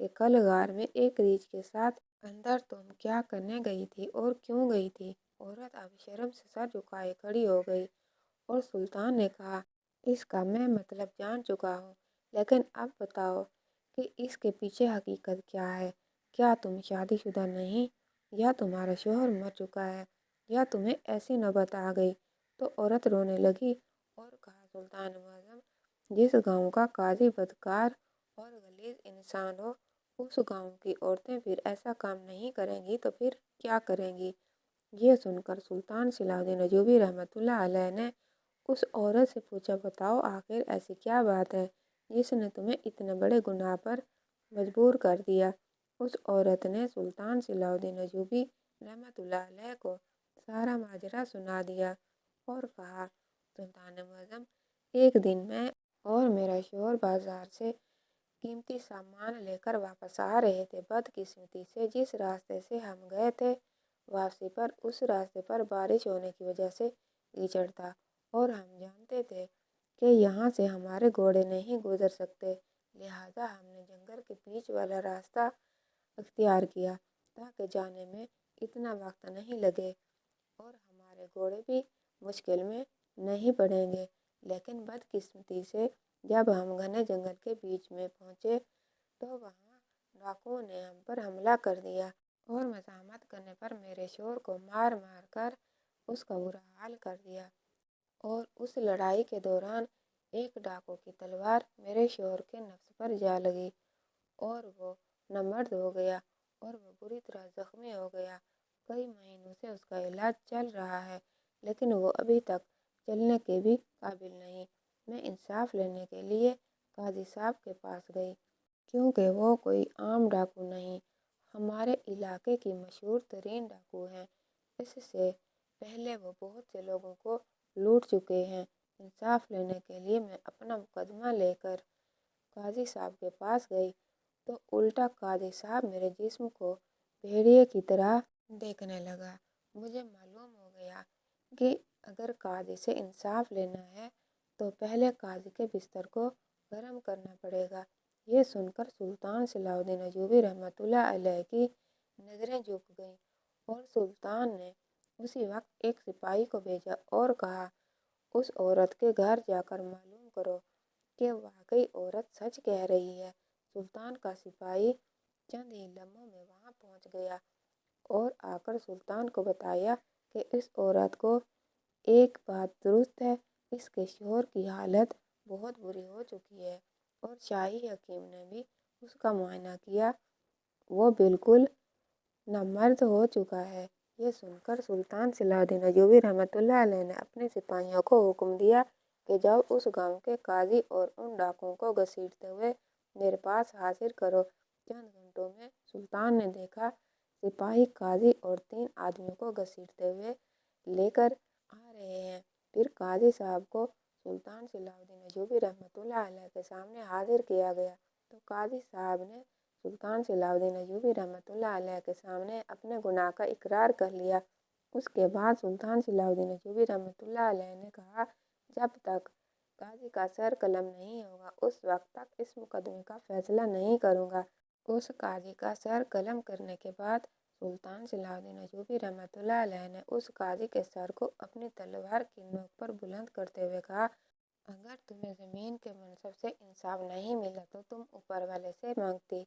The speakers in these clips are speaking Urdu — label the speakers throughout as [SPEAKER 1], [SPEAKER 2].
[SPEAKER 1] کہ کل غار میں ایک ریچھ کے ساتھ اندر تم کیا کرنے گئی تھی اور کیوں گئی تھی؟ عورت اب شرم سے سر جھکائے کھڑی ہو گئی اور سلطان نے کہا، اس کا میں مطلب جان چکا ہوں، لیکن اب بتاؤ کہ اس کے پیچھے حقیقت کیا ہے؟ کیا تم شادی شدہ نہیں، یا تمہارا شوہر مر چکا ہے، یا تمہیں ایسی نوبت آ گئی؟ تو عورت رونے لگی اور کہا، سلطان معظم، جس گاؤں کا قاضی بدکار اور غلیظ انسان ہو، اس گاؤں کی عورتیں پھر ایسا کام نہیں کریں گی تو پھر کیا کریں گی؟ یہ سن کر سلطان صلاح الدین ایوبی رحمۃ اللہ علیہ نے اس عورت سے پوچھا، بتاؤ آخر ایسی کیا بات ہے جس نے تمہیں اتنے بڑے گناہ پر مجبور کر دیا؟ اس عورت نے سلطان صلاح الدین ایوبی رحمۃ اللہ علیہ کو سارا ماجرا سنا دیا اور کہا، سلطان معظم، ایک دن میں اور میرا شوہر بازار سے قیمتی سامان لے کر واپس آ رہے تھے۔ بدقسمتی سے جس راستے سے ہم گئے تھے، واپسی پر اس راستے پر بارش ہونے کی وجہ سے کیچڑ تھا اور ہم جانتے تھے کہ یہاں سے ہمارے گھوڑے نہیں گزر سکتے، لہٰذا ہم نے جنگل کے بیچ والا راستہ اختیار کیا تاکہ جانے میں اتنا وقت نہیں لگے اور ہمارے گھوڑے بھی مشکل میں نہیں پڑیں گے۔ لیکن بدقسمتی سے جب ہم گھنے جنگل کے بیچ میں پہنچے تو وہاں ڈاکوؤں نے ہم پر حملہ کر دیا اور مزاحمت کرنے پر میرے شوہر کو مار مار کر اس کا برا حال کر دیا، اور اس لڑائی کے دوران ایک ڈاکو کی تلوار میرے شوہر کے نفس پر جا لگی اور وہ نامرد ہو گیا اور وہ بری طرح زخمی ہو گیا۔ کئی مہینوں سے اس کا علاج چل رہا ہے، لیکن وہ ابھی تک چلنے کے بھی قابل نہیں۔ میں انصاف لینے کے لیے قاضی صاحب کے پاس گئی، کیونکہ وہ کوئی عام ڈاکو نہیں، ہمارے علاقے کی مشہور ترین ڈاکو ہیں۔ اس سے پہلے وہ بہت سے لوگوں کو لوٹ چکے ہیں۔ انصاف لینے کے لیے میں اپنا مقدمہ لے کر قاضی صاحب کے پاس گئی تو الٹا قاضی صاحب میرے جسم کو بھیڑیے کی طرح دیکھنے لگا۔ مجھے معلوم ہو گیا کہ اگر قاضی سے انصاف لینا ہے تو پہلے قاضی کے بستر کو گرم کرنا پڑے گا۔ یہ سن کر سلطان صلاح الدین ایوبی رحمۃ اللہ علیہ کی نظریں جھک گئیں اور سلطان نے اسی وقت ایک سپاہی کو بھیجا اور کہا، اس عورت کے گھر جا کر معلوم کرو کہ واقعی عورت سچ کہہ رہی ہے۔ سلطان کا سپاہی چند ہی لمحوں میں وہاں پہنچ گیا اور آ کر سلطان کو بتایا کہ اس عورت کو ایک بات درست ہے، اس کے شوہر کی حالت بہت بری ہو چکی ہے اور شاہی حکیم نے بھی اس کا معائنہ کیا، وہ بالکل نامرد ہو چکا ہے۔ یہ سن کر سلطان صلاح الدین ایوبی رحمۃ اللہ علیہ نے اپنے سپاہیوں کو حکم دیا کہ جاؤ اس گاؤں کے قاضی اور ان ڈاکوؤں کو گھسیٹتے ہوئے میرے پاس حاضر کرو۔ چند گھنٹوں میں سلطان نے دیکھا سپاہی قاضی اور 3 آدمیوں کو گھسیٹتے ہوئے لے کر آ رہے ہیں۔ پھر قاضی صاحب کو سلطان صلاح الدین ایوبی رحمۃ اللہ علیہ کے سامنے حاضر کیا گیا تو قاضی صاحب نے سلطان صلاح الدین ایوبی رحمۃ اللہ علیہ کے سامنے اپنے گناہ کا اقرار کر لیا۔ اس کے بعد سلطان صلاح الدین ایوبی رحمۃ اللہ علیہ نے کہا، جب تک قاضی کا سر قلم نہیں ہوگا اس وقت تک اس مقدمے کا فیصلہ نہیں کروں گا۔ اس قاضی کا سر قلم کرنے کے بعد سلطان صلاح الدین ایوبی رحمۃ اللہ علیہ نے اس قاضی کے سر کو اپنی تلوار کی نوک پر بلند کرتے ہوئے کہا، اگر تمہیں زمین کے منصب سے انصاف نہیں ملا تو تم اوپر والے سے مانگتی،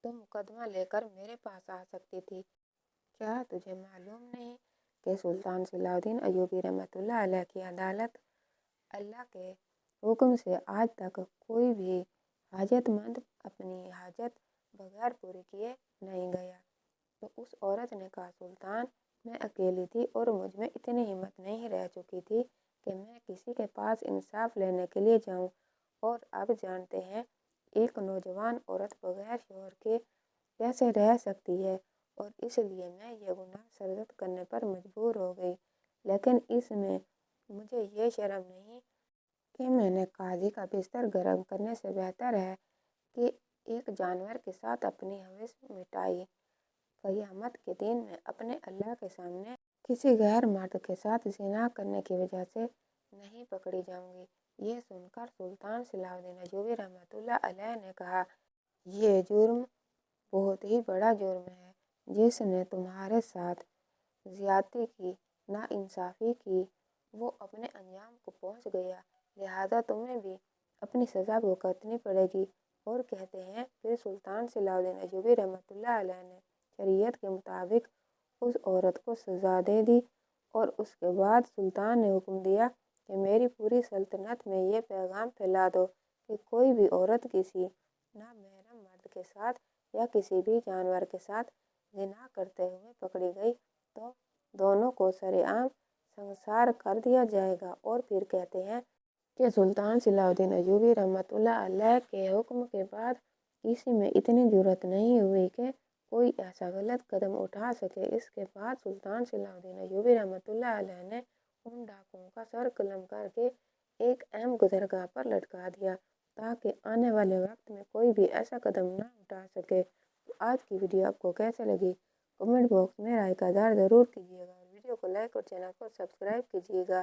[SPEAKER 1] تم مقدمہ لے کر میرے پاس آ سکتی تھی۔ کیا تجھے معلوم نہیں کہ سلطان صلاح الدین ایوبی رحمۃ اللہ علیہ کی عدالت اللہ کے حکم سے آج تک کوئی بھی حاجت مند اپنی حاجت بغیر پوری کیے نہیں گیا؟ تو اس عورت نے کہا، سلطان، میں اکیلی تھی اور مجھ میں اتنی ہمت نہیں رہ چکی تھی کہ میں کسی کے پاس انصاف لینے کے لیے جاؤں، اور اب جانتے ہیں ایک نوجوان عورت بغیر شوہر کے کیسے رہ سکتی ہے، اور اس لیے میں یہ گناہ سرزد کرنے پر مجبور ہو گئی، لیکن اس میں مجھے یہ شرم نہیں کہ میں نے قاضی کا بستر گرم کرنے سے بہتر ہے کہ ایک جانور کے ساتھ اپنی ہوس مٹائی۔ قیامت کے دن میں اپنے اللہ کے سامنے کسی غیر مرد کے ساتھ زنا کرنے کی وجہ سے نہیں پکڑی جاؤں گی۔ یہ سن کر سلطان صلاح الدین ایوبی رحمۃ اللہ علیہ نے کہا، یہ جرم بہت ہی بڑا جرم ہے جس نے تمہارے ساتھ زیادتی کی، ناانصافی کی، وہ اپنے انجام کو پہنچ گیا، لہٰذا تمہیں بھی اپنی سزا بھگتنی پڑے گی۔ اور کہتے ہیں پھر سلطان صلاح الدین ایوبی رحمۃ اللہ علیہ نے شریعت کے مطابق اس عورت کو سزا دے دی، اور اس کے بعد سلطان نے حکم دیا کہ میری پوری سلطنت میں یہ پیغام پھیلا دو کہ کوئی بھی عورت کسی نامحرم مرد کے ساتھ یا کسی بھی جانور کے ساتھ زنا کرتے ہوئے پکڑی گئی تو دونوں کو سرعام سنسار کر دیا جائے گا۔ اور پھر کہتے ہیں کہ سلطان صلاح الدین ایوبی رحمۃ اللہ علیہ کے حکم کے بعد کسی میں اتنی جرأت نہیں ہوئی کہ کوئی ایسا غلط قدم اٹھا سکے۔ اس کے بعد سلطان صلاح الدین ایوبی رحمۃ اللہ علیہ نے ان ڈاکوؤں کا سر قلم کر کے ایک اہم گزرگاہ پر لٹکا دیا تاکہ آنے والے وقت میں کوئی بھی ایسا قدم نہ اٹھا سکے۔ تو آج کی ویڈیو آپ کو کیسے لگی؟ کمنٹ باکس میں رائے کا اظہار ضرور کیجیے گا، اور ویڈیو کو لائک اور چینل کو سبسکرائب کیجیے گا۔